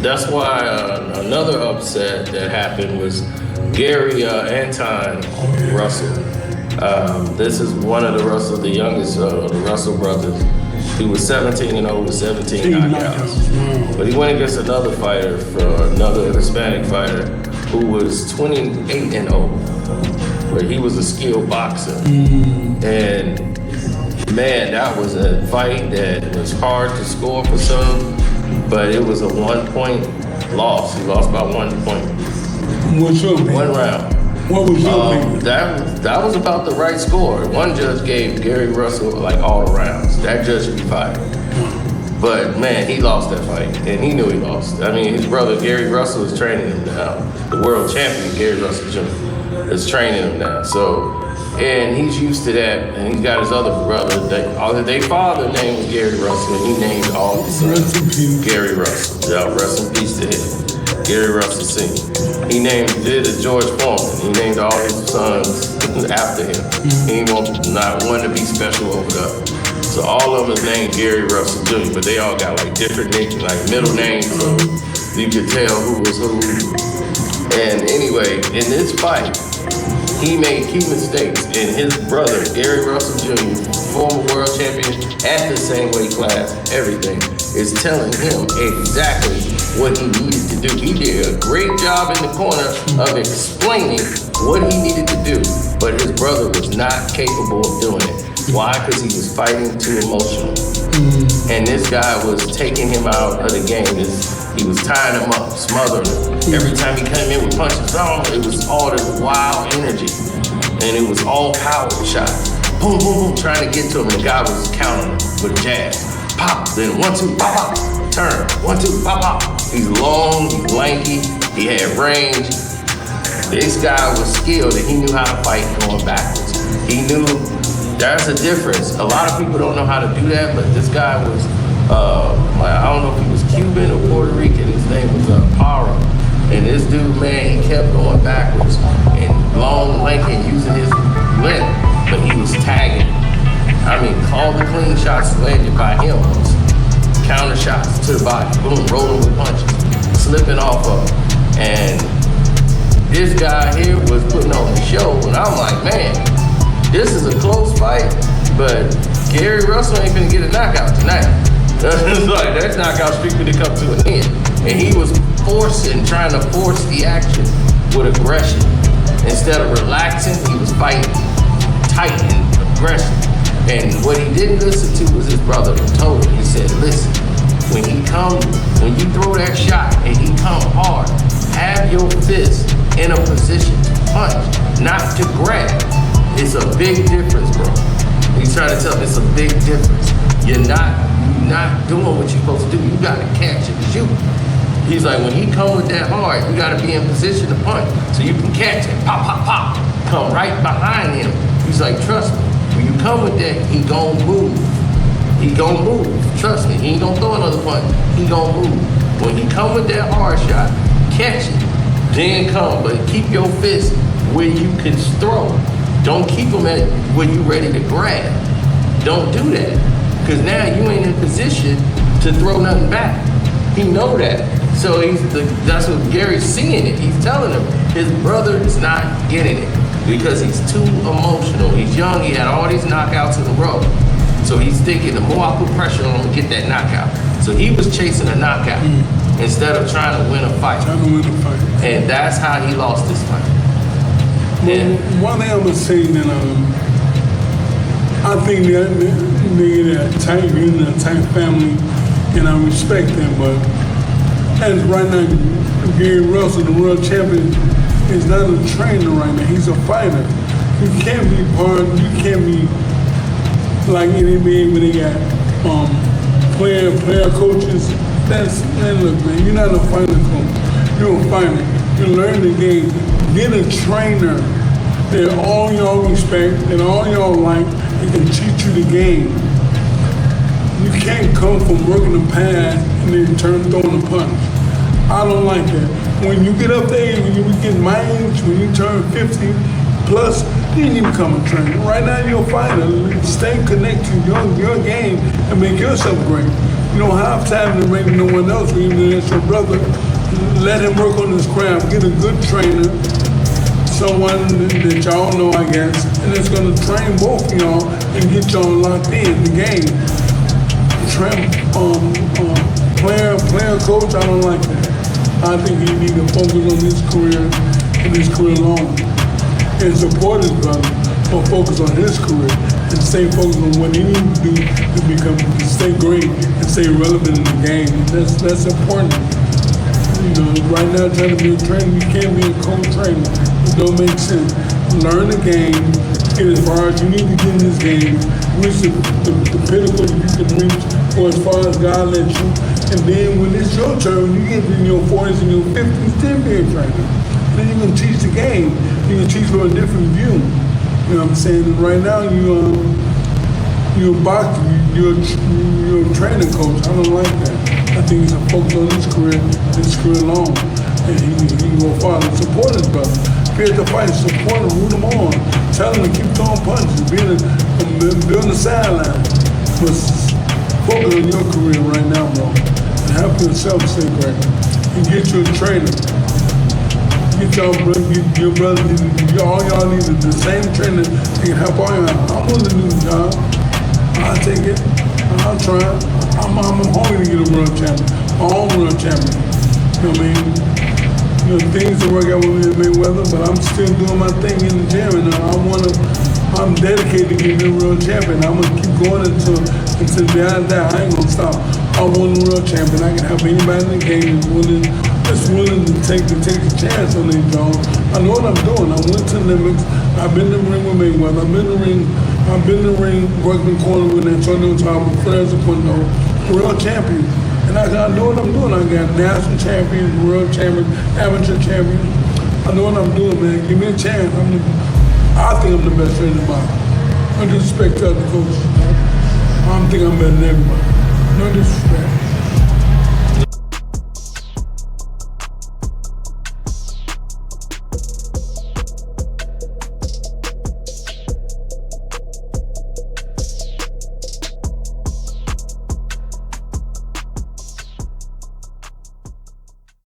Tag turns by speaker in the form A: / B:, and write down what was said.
A: that's why another upset that happened was Gary Anton Russell. This is one of the youngest of the Russell brothers. He was 17-0 with 17 knockouts. But he went against another fighter, another Hispanic fighter, who was 28-0. But he was a skilled boxer. And man, that was a fight that was hard to score for some, but it was a 1-point loss. He lost by 1 point.
B: What's your opinion?
A: 1 round.
B: What was your opinion?
A: That was about the right score. One judge gave Gary Russell like all the rounds. That judge should be fired. But man, he lost that fight, and he knew he lost. I mean, his brother Gary Russell is training him now. The world champion Gary Russell Jr. is training him now. So, and he's used to that. And he's got his other brother. Their father name was Gary Russell, and he named all his sons Gary Russell. Yeah, rest in peace to him. Gary Russell Sr. He did as George Foreman. He named all his sons after him. He ain't not one to be special over there. So all of them is named Gary Russell Jr., but they all got like different names, like middle names, so you could tell who was who. And anyway, in this fight, he made key mistakes, and his brother, Gary Russell Jr., former world champion at the same weight class, everything, is telling him exactly what he needed to do. He did a great job in the corner of explaining what he needed to do, but his brother was not capable of doing it. Why? Because he was fighting too emotional. And this guy was taking him out of the game. He was tying him up, smothering him. Every time he came in with punches, it was all this wild energy. And it was all power shots. Boom, boom, boom, trying to get to him. The guy was counting him with a jab. Pop, then 1, 2, pop, pop. Turn, 1, 2, pop, pop. He's long, he's lanky, he had range. This guy was skilled and he knew how to fight going backwards. He knew there's a difference. A lot of people don't know how to do that, but this guy was, I don't know if he was Cuban or Puerto Rican. His name was Para. And this dude, man, he kept going backwards and long, lanky, and using his length, but he was tagging. I mean, all the clean shots landed by him. Counter shots to the body, boom, rolling with punches, slipping off of him. And this guy here was putting on the show, and I'm like, man, this is a close fight, but Gary Russell ain't gonna get a knockout tonight. It's like, that knockout streak gonna come to an end. And he was trying to force the action with aggression. Instead of relaxing, he was fighting tight and aggression. And what he didn't listen to was his brother who told him. He said, listen, when you throw that shot and he come hard, have your fist in a position to punch, not to grab. It's a big difference, bro. He's trying to tell me it's a big difference. You're not doing what you're supposed to do. You gotta catch and shoot. He's like, when he come with that hard, you gotta be in position to punch so you can catch it. Pop, pop, pop. Come right behind him. He's like, trust me. When you come with that, he gon' move. He gon' move. Trust me, he ain't gonna throw another punch. He gon' move. When he come with that hard shot, catch it. Then come, but keep your fist where you can throw. Don't keep them at where you ready to grab. Don't do that. Because now you ain't in position to throw nothing back. He know that. So that's what Gary's seeing it. He's telling him his brother is not getting it because he's too emotional. He's young, he had all these knockouts in a row. So he's thinking the more I put pressure on him to get that knockout. So he was chasing a knockout instead of trying to win a fight. And that's how he lost this fight.
B: Well, one thing I'm gonna say that I think they're tight, in a tight family, and I respect them, but as right now, Gary Russell, the world champion, is not a trainer right now. He's a fighter. You can't be like NBA when they got player coaches. Look, man, you're not a fighter coach. You're a fighter. You learn the game. Get a trainer that all y'all respect and all y'all like and can teach you the game. You can't come from working the pad and then throwing the punch. I don't like that. When you get up there, when you get my age, when you turn 50 plus, then you become a trainer. Right now you're a fighter. Stay connected to your game and make yourself great. you don't have time to ring no one else, even if it's your brother. Let him work on his craft. Get a good trainer, someone that y'all know, I guess, and it's gonna train both of y'all and get y'all locked in the game. Player coach, I don't like that. I think he need to focus on his career and his career alone. And support his brother, but focus on his career and stay focused on what he needs to do to stay great and stay relevant in the game. That's important. You know, right now trying to be a trainer, you can't be a co-trainer. It don't make sense. Learn the game, get as far as you need to get in this game, reach the pinnacle that you can reach or as far as God lets you. And then when it's your turn, you get in your 40s and your 50s, then be a trainer. Then you can teach the game. You can teach from a different view. You know what I'm saying? And right now you're a boxer, you're a training coach. I don't like that. I think he's a focus on his career alone. And he can go far and support his brother. If he has to fight, support him, root him on. Tell him to keep throwing punches, build the sideline. But focus on your career right now, bro. And help yourself stay great. And get you a trainer. Get your brother, all y'all need the same trainer that can help all y'all. I'm willing to do the job. I'll take it. I'll try. I'm hungry to get a world champion. My own world champion. You know what I mean? You know, things to work out with me and Mayweather, but I'm still doing my thing in the gym, and I'm dedicated to getting a world champion. I'm gonna keep going until the day I die. I ain't gonna stop. I want a world champion. I can help anybody in the game that's willing to take a chance on these Jones. I know what I'm doing. I went to the Olympics. I've been in the ring with Mayweather. I've been in the ring working corner with Antonio Tarver, Flares Aquino, world champion. And I know what I'm doing. I got national champions, world champions, amateur champions. I know what I'm doing, man. Give me a chance. I think I'm the best trainer in the body. No disrespect to other coaches. I don't think I'm better than everybody. No disrespect.